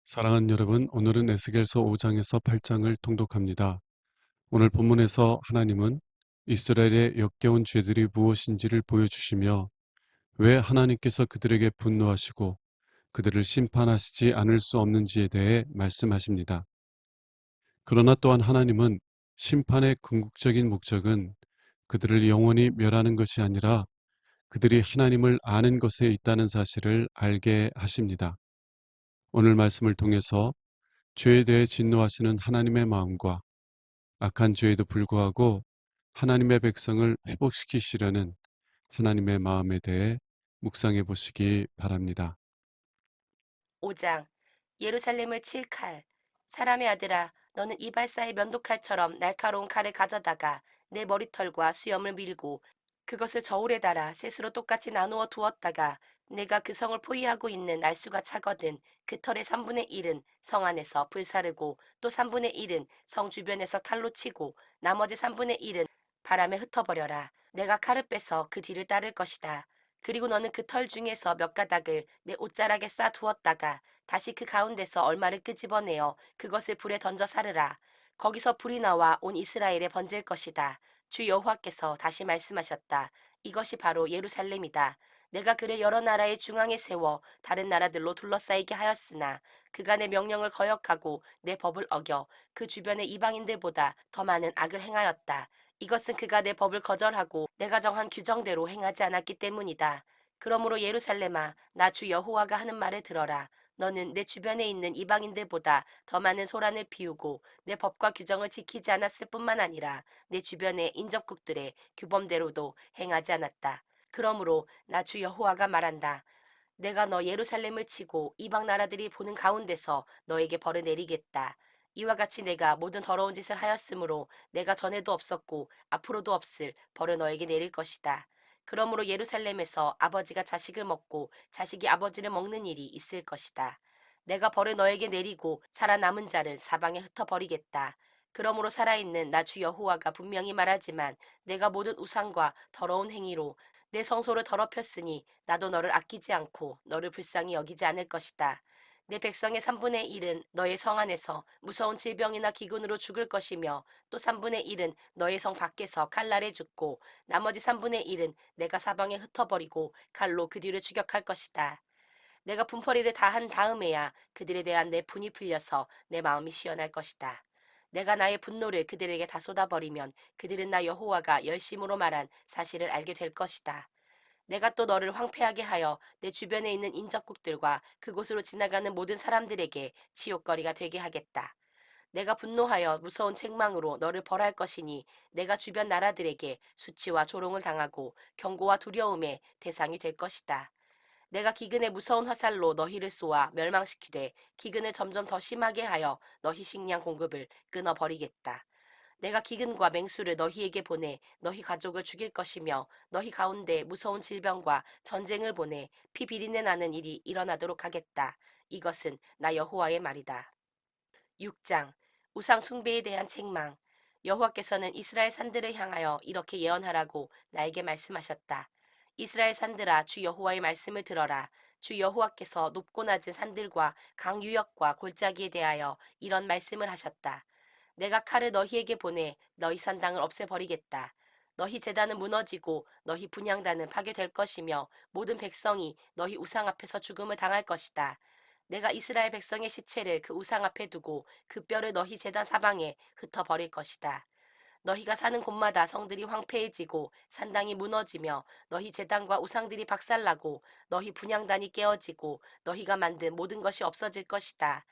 사랑하는 여러분, 오늘은 에스겔서 5장에서 8장을 통독합니다. 오늘 본문에서 하나님은 이스라엘의 역겨운 죄들이 무엇인지를 보여주시며 왜 하나님께서 그들에게 분노하시고 그들을 심판하시지 않을 수 없는지에 대해 말씀하십니다. 그러나 또한 하나님은 심판의 궁극적인 목적은 그들을 영원히 멸하는 것이 아니라 그들이 하나님을 아는 것에 있다는 사실을 알게 하십니다. 오늘 말씀을 통해서 죄에 대해 진노하시는 하나님의 마음과 악한 죄에도 불구하고 하나님의 백성을 회복시키시려는 하나님의 마음에 대해 묵상해 보시기 바랍니다. 5장 예루살렘을 칠 칼. 사람의 아들아, 너는 이발사의 면도칼처럼 날카로운 칼을 가져다가 내 머리털과 수염을 밀고 그것을 저울에 달아 셋으로 똑같이 나누어 두었다가 내가 그 성을 포위하고 있는 날수가 차거든 그 털의 3분의 1은 성 안에서 불사르고 또 3분의 1은 성 주변에서 칼로 치고 나머지 3분의 1은 바람에 흩어버려라. 내가 칼을 빼서 그 뒤를 따를 것이다. 그리고 너는 그 털 중에서 몇 가닥을 내 옷자락에 싸 두었다가 다시 그 가운데서 얼마를 끄집어내어 그것을 불에 던져 사르라. 거기서 불이 나와 온 이스라엘에 번질 것이다. 주 여호와께서 다시 말씀하셨다. 이것이 바로 예루살렘이다. 내가 그를 여러 나라의 중앙에 세워 다른 나라들로 둘러싸이게 하였으나 그가 내 명령을 거역하고 내 법을 어겨 그 주변의 이방인들보다 더 많은 악을 행하였다. 이것은 그가 내 법을 거절하고 내가 정한 규정대로 행하지 않았기 때문이다. 그러므로 예루살렘아, 나 주 여호와가 하는 말을 들어라. 너는 내 주변에 있는 이방인들보다 더 많은 소란을 피우고 내 법과 규정을 지키지 않았을 뿐만 아니라 내 주변의 인접국들의 규범대로도 행하지 않았다. 그러므로 나 주 여호와가 말한다. 내가 너 예루살렘을 치고 이방 나라들이 보는 가운데서 너에게 벌을 내리겠다. 이와 같이 내가 모든 더러운 짓을 하였으므로 내가 전에도 없었고 앞으로도 없을 벌을 너에게 내릴 것이다. 그러므로 예루살렘에서 아버지가 자식을 먹고 자식이 아버지를 먹는 일이 있을 것이다. 내가 벌을 너에게 내리고 살아남은 자를 사방에 흩어버리겠다. 그러므로 살아있는 나 주 여호와가 분명히 말하지만 내가 모든 우상과 더러운 행위로 내 성소를 더럽혔으니 나도 너를 아끼지 않고 너를 불쌍히 여기지 않을 것이다. 내 백성의 3분의 1은 너의 성 안에서 무서운 질병이나 기근으로 죽을 것이며 또 3분의 1은 너의 성 밖에서 칼날에 죽고 나머지 3분의 1은 내가 사방에 흩어버리고 칼로 그 뒤를 추격할 것이다. 내가 분퍼리를 다 한 다음에야 그들에 대한 내 분이 풀려서 내 마음이 시원할 것이다. 내가 나의 분노를 그들에게 다 쏟아버리면 그들은 나 여호와가 열심으로 말한 사실을 알게 될 것이다. 내가 또 너를 황폐하게 하여 내 주변에 있는 인접국들과 그곳으로 지나가는 모든 사람들에게 치욕거리가 되게 하겠다. 내가 분노하여 무서운 책망으로 너를 벌할 것이니 내가 주변 나라들에게 수치와 조롱을 당하고 경고와 두려움의 대상이 될 것이다. 내가 기근의 무서운 화살로 너희를 쏘아 멸망시키되 기근을 점점 더 심하게 하여 너희 식량 공급을 끊어버리겠다. 내가 기근과 맹수를 너희에게 보내 너희 가족을 죽일 것이며 너희 가운데 무서운 질병과 전쟁을 보내 피 비린내 나는 일이 일어나도록 하겠다. 이것은 나 여호와의 말이다. 6장 우상 숭배에 대한 책망. 여호와께서는 이스라엘 산들을 향하여 이렇게 예언하라고 나에게 말씀하셨다. 이스라엘 산들아, 주 여호와의 말씀을 들어라. 주 여호와께서 높고 낮은 산들과 강 유역과 골짜기에 대하여 이런 말씀을 하셨다. 내가 칼을 너희에게 보내 너희 산당을 없애버리겠다. 너희 제단은 무너지고 너희 분향단은 파괴될 것이며 모든 백성이 너희 우상 앞에서 죽음을 당할 것이다. 내가 이스라엘 백성의 시체를 그 우상 앞에 두고 그 뼈를 너희 제단 사방에 흩어버릴 것이다. 너희가 사는 곳마다 성들이 황폐해지고 산당이 무너지며 너희 제단과 우상들이 박살나고 너희 분향단이 깨어지고 너희가 만든 모든 것이 없어질 것이다.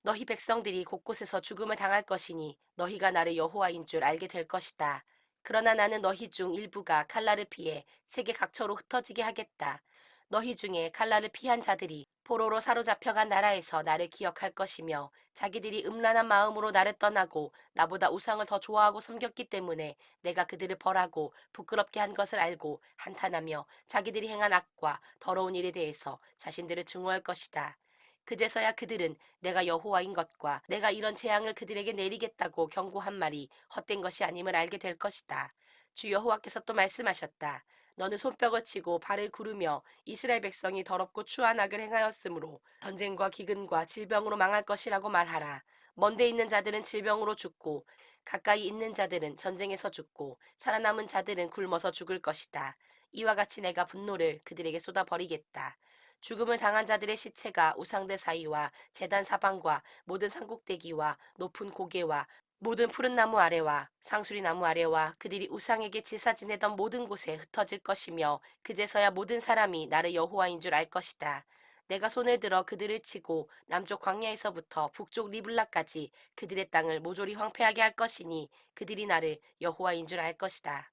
너희 백성들이 곳곳에서 죽음을 당할 것이니 너희가 나를 여호와인 줄 알게 될 것이다. 그러나 나는 너희 중 일부가 칼날을 피해 세계 각처로 흩어지게 하겠다. 너희 중에 칼날을 피한 자들이 포로로 사로잡혀간 나라에서 나를 기억할 것이며 자기들이 음란한 마음으로 나를 떠나고 나보다 우상을 더 좋아하고 섬겼기 때문에 내가 그들을 벌하고 부끄럽게 한 것을 알고 한탄하며 자기들이 행한 악과 더러운 일에 대해서 자신들을 증오할 것이다. 그제서야 그들은 내가 여호와인 것과 내가 이런 재앙을 그들에게 내리겠다고 경고한 말이 헛된 것이 아님을 알게 될 것이다. 주 여호와께서 또 말씀하셨다. 너는 손뼉을 치고 발을 구르며 이스라엘 백성이 더럽고 추한 악을 행하였으므로 전쟁과 기근과 질병으로 망할 것이라고 말하라. 먼데 있는 자들은 질병으로 죽고 가까이 있는 자들은 전쟁에서 죽고 살아남은 자들은 굶어서 죽을 것이다. 이와 같이 내가 분노를 그들에게 쏟아버리겠다. 죽음을 당한 자들의 시체가 우상들 사이와 제단 사방과 모든 산꼭대기와 높은 고개와 모든 푸른 나무 아래와 상수리 나무 아래와 그들이 우상에게 제사 지내던 모든 곳에 흩어질 것이며 그제서야 모든 사람이 나를 여호와인 줄 알 것이다. 내가 손을 들어 그들을 치고 남쪽 광야에서부터 북쪽 리블라까지 그들의 땅을 모조리 황폐하게 할 것이니 그들이 나를 여호와인 줄 알 것이다.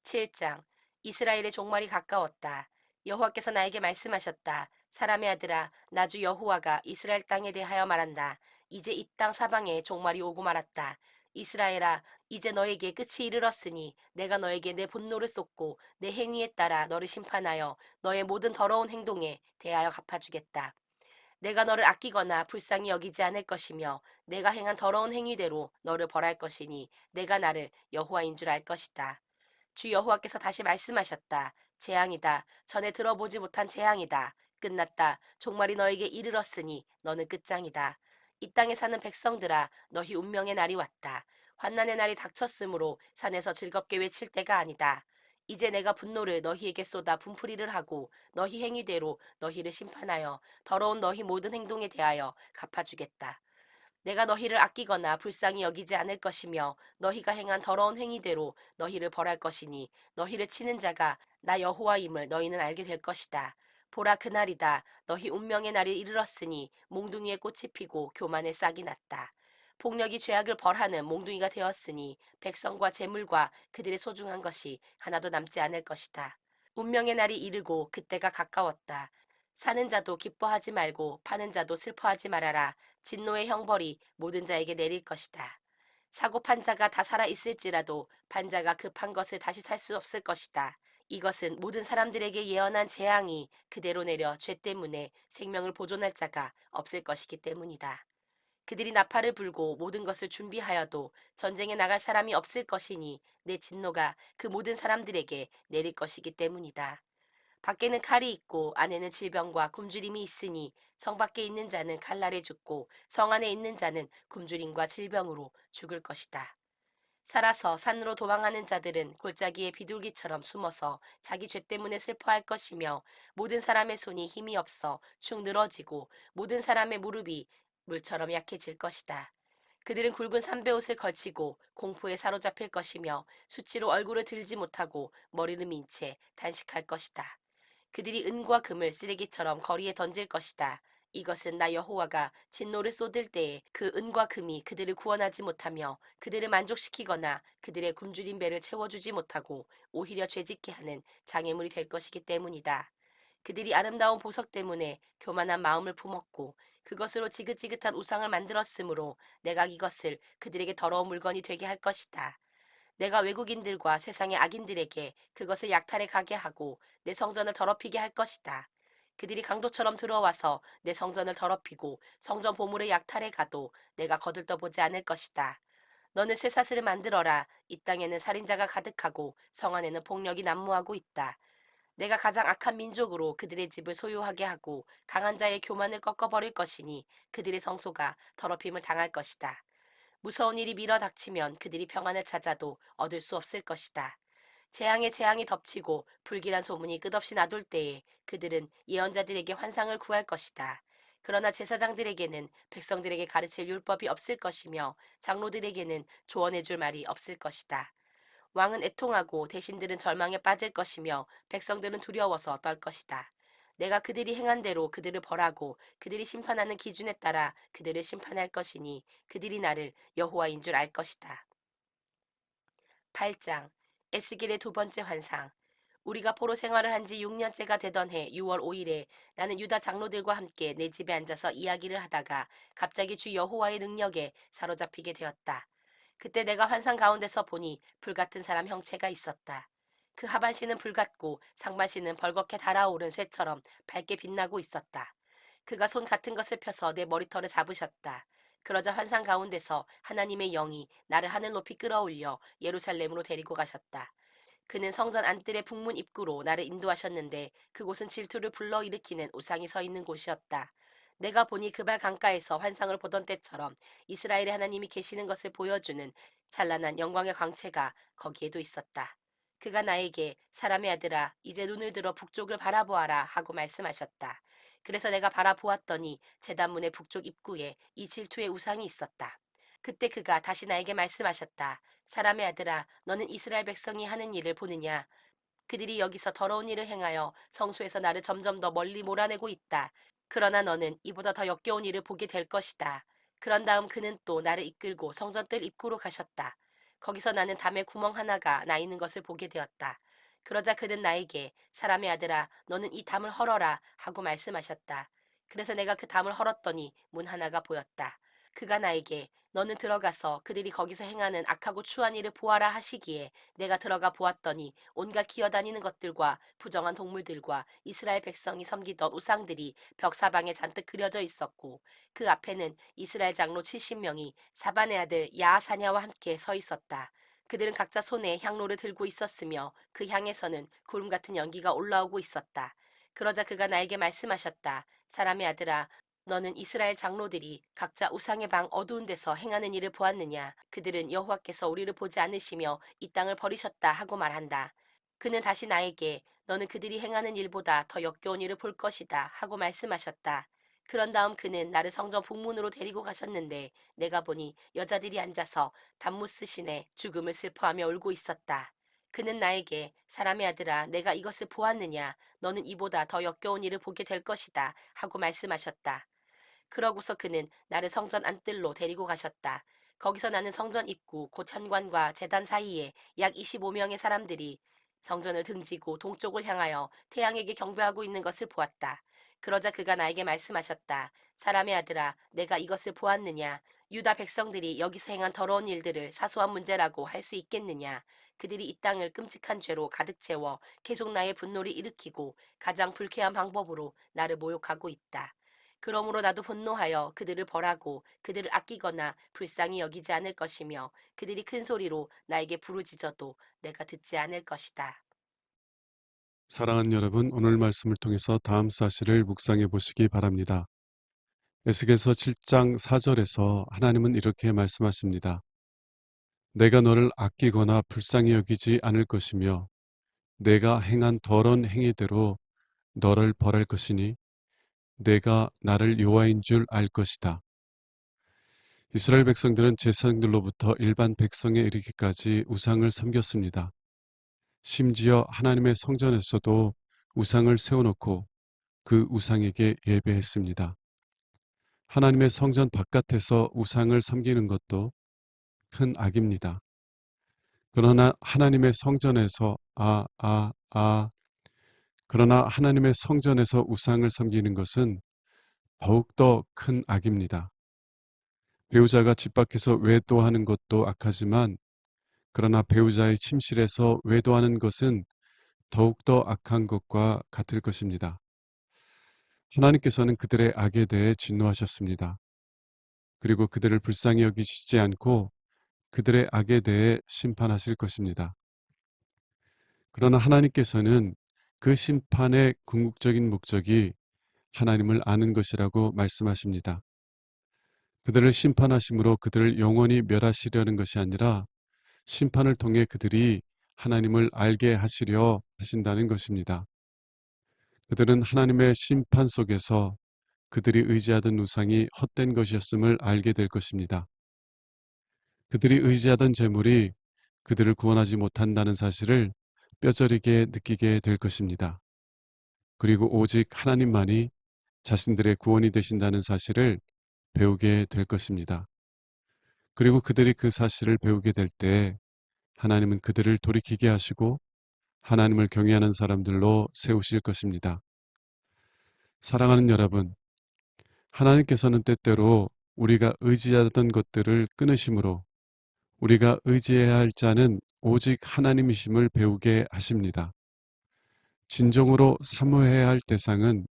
7장. 이스라엘의 종말이 가까웠다. 여호와께서 나에게 말씀하셨다. 사람의 아들아, 나주 여호와가 이스라엘 땅에 대하여 말한다. 이제 이 땅 사방에 종말이 오고 말았다. 이스라엘아, 이제 너에게 끝이 이르렀으니 내가 너에게 내 분노를 쏟고 내 행위에 따라 너를 심판하여 너의 모든 더러운 행동에 대하여 갚아주겠다. 내가 너를 아끼거나 불쌍히 여기지 않을 것이며 내가 행한 더러운 행위대로 너를 벌할 것이니 내가 나를 여호와인 줄 알 것이다. 주 여호와께서 다시 말씀하셨다. 재앙이다. 전에 들어보지 못한 재앙이다. 끝났다. 종말이 너에게 이르렀으니 너는 끝장이다. 이 땅에 사는 백성들아, 너희 운명의 날이 왔다. 환난의 날이 닥쳤으므로 산에서 즐겁게 외칠 때가 아니다. 이제 내가 분노를 너희에게 쏟아 분풀이를 하고 너희 행위대로 너희를 심판하여 더러운 너희 모든 행동에 대하여 갚아주겠다. 내가 너희를 아끼거나 불쌍히 여기지 않을 것이며 너희가 행한 더러운 행위대로 너희를 벌할 것이니 너희를 치는 자가 나 여호와임을 너희는 알게 될 것이다. 보라 그날이다. 너희 운명의 날이 이르렀으니 몽둥이에 꽃이 피고 교만의 싹이 났다. 폭력이 죄악을 벌하는 몽둥이가 되었으니 백성과 재물과 그들의 소중한 것이 하나도 남지 않을 것이다. 운명의 날이 이르고 그때가 가까웠다. 사는 자도 기뻐하지 말고 파는 자도 슬퍼하지 말아라. 진노의 형벌이 모든 자에게 내릴 것이다. 사고 판 자가 다 살아 있을지라도 판자가 그 판 것을 다시 살 수 없을 것이다. 이것은 모든 사람들에게 예언한 재앙이 그대로 내려 죄 때문에 생명을 보존할 자가 없을 것이기 때문이다. 그들이 나팔을 불고 모든 것을 준비하여도 전쟁에 나갈 사람이 없을 것이니 내 진노가 그 모든 사람들에게 내릴 것이기 때문이다. 밖에는 칼이 있고 안에는 질병과 굶주림이 있으니 성 밖에 있는 자는 칼날에 죽고 성 안에 있는 자는 굶주림과 질병으로 죽을 것이다. 살아서 산으로 도망하는 자들은 골짜기의 비둘기처럼 숨어서 자기 죄 때문에 슬퍼할 것이며 모든 사람의 손이 힘이 없어 축 늘어지고 모든 사람의 무릎이 물처럼 약해질 것이다. 그들은 굵은 삼베옷을 걸치고 공포에 사로잡힐 것이며 수치로 얼굴을 들지 못하고 머리를 민 채 단식할 것이다. 그들이 은과 금을 쓰레기처럼 거리에 던질 것이다. 이것은 나 여호와가 진노를 쏟을 때에 그 은과 금이 그들을 구원하지 못하며 그들을 만족시키거나 그들의 굶주린 배를 채워주지 못하고 오히려 죄짓게 하는 장애물이 될 것이기 때문이다. 그들이 아름다운 보석 때문에 교만한 마음을 품었고 그것으로 지긋지긋한 우상을 만들었으므로 내가 이것을 그들에게 더러운 물건이 되게 할 것이다. 내가 외국인들과 세상의 악인들에게 그것을 약탈해 가게 하고 내 성전을 더럽히게 할 것이다. 그들이 강도처럼 들어와서 내 성전을 더럽히고 성전 보물을 약탈해 가도 내가 거들떠보지 않을 것이다. 너는 쇠사슬을 만들어라. 이 땅에는 살인자가 가득하고 성 안에는 폭력이 난무하고 있다. 내가 가장 악한 민족으로 그들의 집을 소유하게 하고 강한 자의 교만을 꺾어버릴 것이니 그들의 성소가 더럽힘을 당할 것이다. 무서운 일이 밀어닥치면 그들이 평안을 찾아도 얻을 수 없을 것이다. 재앙에 재앙이 덮치고 불길한 소문이 끝없이 나돌 때에 그들은 예언자들에게 환상을 구할 것이다. 그러나 제사장들에게는 백성들에게 가르칠 율법이 없을 것이며 장로들에게는 조언해 줄 말이 없을 것이다. 왕은 애통하고 대신들은 절망에 빠질 것이며 백성들은 두려워서 떨 것이다. 내가 그들이 행한 대로 그들을 벌하고 그들이 심판하는 기준에 따라 그들을 심판할 것이니 그들이 나를 여호와인 줄 알 것이다. 8장. 에스겔의 두 번째 환상. 우리가 포로 생활을 한 지 6년째가 되던 해 6월 5일에 나는 유다 장로들과 함께 내 집에 앉아서 이야기를 하다가 갑자기 주 여호와의 능력에 사로잡히게 되었다. 그때 내가 환상 가운데서 보니 불같은 사람 형체가 있었다. 그 하반신은 불같고 상반신은 벌겋게 달아오른 쇠처럼 밝게 빛나고 있었다. 그가 손 같은 것을 펴서 내 머리털을 잡으셨다. 그러자 환상 가운데서 하나님의 영이 나를 하늘 높이 끌어올려 예루살렘으로 데리고 가셨다. 그는 성전 안뜰의 북문 입구로 나를 인도하셨는데 그곳은 질투를 불러일으키는 우상이 서 있는 곳이었다. 내가 보니 그발 강가에서 환상을 보던 때처럼 이스라엘의 하나님이 계시는 것을 보여주는 찬란한 영광의 광채가 거기에도 있었다. 그가 나에게 사람의 아들아 이제 눈을 들어 북쪽을 바라보아라 하고 말씀하셨다. 그래서 내가 바라보았더니 제단문의 북쪽 입구에 이 질투의 우상이 있었다. 그때 그가 다시 나에게 말씀하셨다. 사람의 아들아, 너는 이스라엘 백성이 하는 일을 보느냐? 그들이 여기서 더러운 일을 행하여 성소에서 나를 점점 더 멀리 몰아내고 있다. 그러나 너는 이보다 더 역겨운 일을 보게 될 것이다. 그런 다음 그는 또 나를 이끌고 성전뜰 입구로 가셨다. 거기서 나는 담에 구멍 하나가 나 있는 것을 보게 되었다. 그러자 그는 나에게 사람의 아들아, 너는 이 담을 헐어라 하고 말씀하셨다. 그래서 내가 그 담을 헐었더니 문 하나가 보였다. 그가 나에게 너는 들어가서 그들이 거기서 행하는 악하고 추한 일을 보아라 하시기에 내가 들어가 보았더니 온갖 기어다니는 것들과 부정한 동물들과 이스라엘 백성이 섬기던 우상들이 벽 사방에 잔뜩 그려져 있었고 그 앞에는 이스라엘 장로 70명이 사반의 아들 야하사냐와 함께 서 있었다. 그들은 각자 손에 향로를 들고 있었으며 그 향에서는 구름 같은 연기가 올라오고 있었다. 그러자 그가 나에게 말씀하셨다. 사람의 아들아, 너는 이스라엘 장로들이 각자 우상의 방 어두운 데서 행하는 일을 보았느냐? 그들은 여호와께서 우리를 보지 않으시며 이 땅을 버리셨다 하고 말한다. 그는 다시 나에게 너는 그들이 행하는 일보다 더 역겨운 일을 볼 것이다 하고 말씀하셨다. 그런 다음 그는 나를 성전 북문으로 데리고 가셨는데 내가 보니 여자들이 앉아서 단무스신에 죽음을 슬퍼하며 울고 있었다. 그는 나에게 사람의 아들아 내가 이것을 보았느냐 너는 이보다 더 역겨운 일을 보게 될 것이다 하고 말씀하셨다. 그러고서 그는 나를 성전 안뜰로 데리고 가셨다. 거기서 나는 성전 입구 곧 현관과 제단 사이에 약 25명의 사람들이 성전을 등지고 동쪽을 향하여 태양에게 경배하고 있는 것을 보았다. 그러자 그가 나에게 말씀하셨다. 사람의 아들아, 내가 이것을 보았느냐? 유다 백성들이 여기서 행한 더러운 일들을 사소한 문제라고 할 수 있겠느냐? 그들이 이 땅을 끔찍한 죄로 가득 채워 계속 나의 분노를 일으키고 가장 불쾌한 방법으로 나를 모욕하고 있다. 그러므로 나도 분노하여 그들을 벌하고 그들을 아끼거나 불쌍히 여기지 않을 것이며 그들이 큰 소리로 나에게 부르짖어도 내가 듣지 않을 것이다. 사랑하는 여러분, 오늘 말씀을 통해서 다음 사실을 묵상해 보시기 바랍니다. 에스겔서 7장 4절에서 하나님은 이렇게 말씀하십니다. 내가 너를 아끼거나 불쌍히 여기지 않을 것이며 내가 행한 더러운 행위대로 너를 벌할 것이니 내가 나를 여호와인 줄 알 것이다. 이스라엘 백성들은 제사장들로부터 일반 백성에 이르기까지 우상을 섬겼습니다. 심지어 하나님의 성전에서도 우상을 세워놓고 그 우상에게 예배했습니다. 하나님의 성전 바깥에서 우상을 섬기는 것도 큰 악입니다. 그러나 하나님의 성전에서 그러나 하나님의 성전에서 우상을 섬기는 것은 더욱더 큰 악입니다. 배우자가 집 밖에서 외도하는 것도 악하지만 그러나 배우자의 침실에서 외도하는 것은 더욱더 악한 것과 같을 것입니다. 하나님께서는 그들의 악에 대해 진노하셨습니다. 그리고 그들을 불쌍히 여기시지 않고 그들의 악에 대해 심판하실 것입니다. 그러나 하나님께서는 그 심판의 궁극적인 목적이 하나님을 아는 것이라고 말씀하십니다. 그들을 심판하심으로 그들을 영원히 멸하시려는 것이 아니라 심판을 통해 그들이 하나님을 알게 하시려 하신다는 것입니다. 그들은 하나님의 심판 속에서 그들이 의지하던 우상이 헛된 것이었음을 알게 될 것입니다. 그들이 의지하던 재물이 그들을 구원하지 못한다는 사실을 뼈저리게 느끼게 될 것입니다. 그리고 오직 하나님만이 자신들의 구원이 되신다는 사실을 배우게 될 것입니다. 그리고 그들이 그 사실을 배우게 될 때 하나님은 그들을 돌이키게 하시고 하나님을 경외하는 사람들로 세우실 것입니다. 사랑하는 여러분, 하나님께서는 때때로 우리가 의지하던 것들을 끊으심으로 우리가 의지해야 할 자는 오직 하나님이심을 배우게 하십니다. 진정으로 사모해야 할 대상은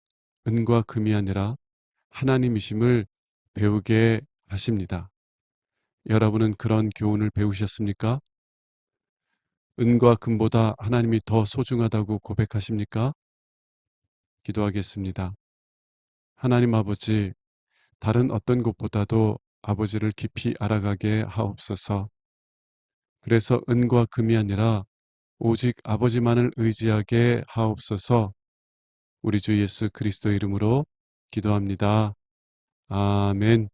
은과 금이 아니라 하나님이심을 배우게 하십니다. 여러분은 그런 교훈을 배우셨습니까? 은과 금보다 하나님이 더 소중하다고 고백하십니까? 기도하겠습니다. 하나님 아버지, 다른 어떤 것보다도 아버지를 깊이 알아가게 하옵소서. 그래서 은과 금이 아니라 오직 아버지만을 의지하게 하옵소서. 우리 주 예수 그리스도 이름으로 기도합니다. 아멘.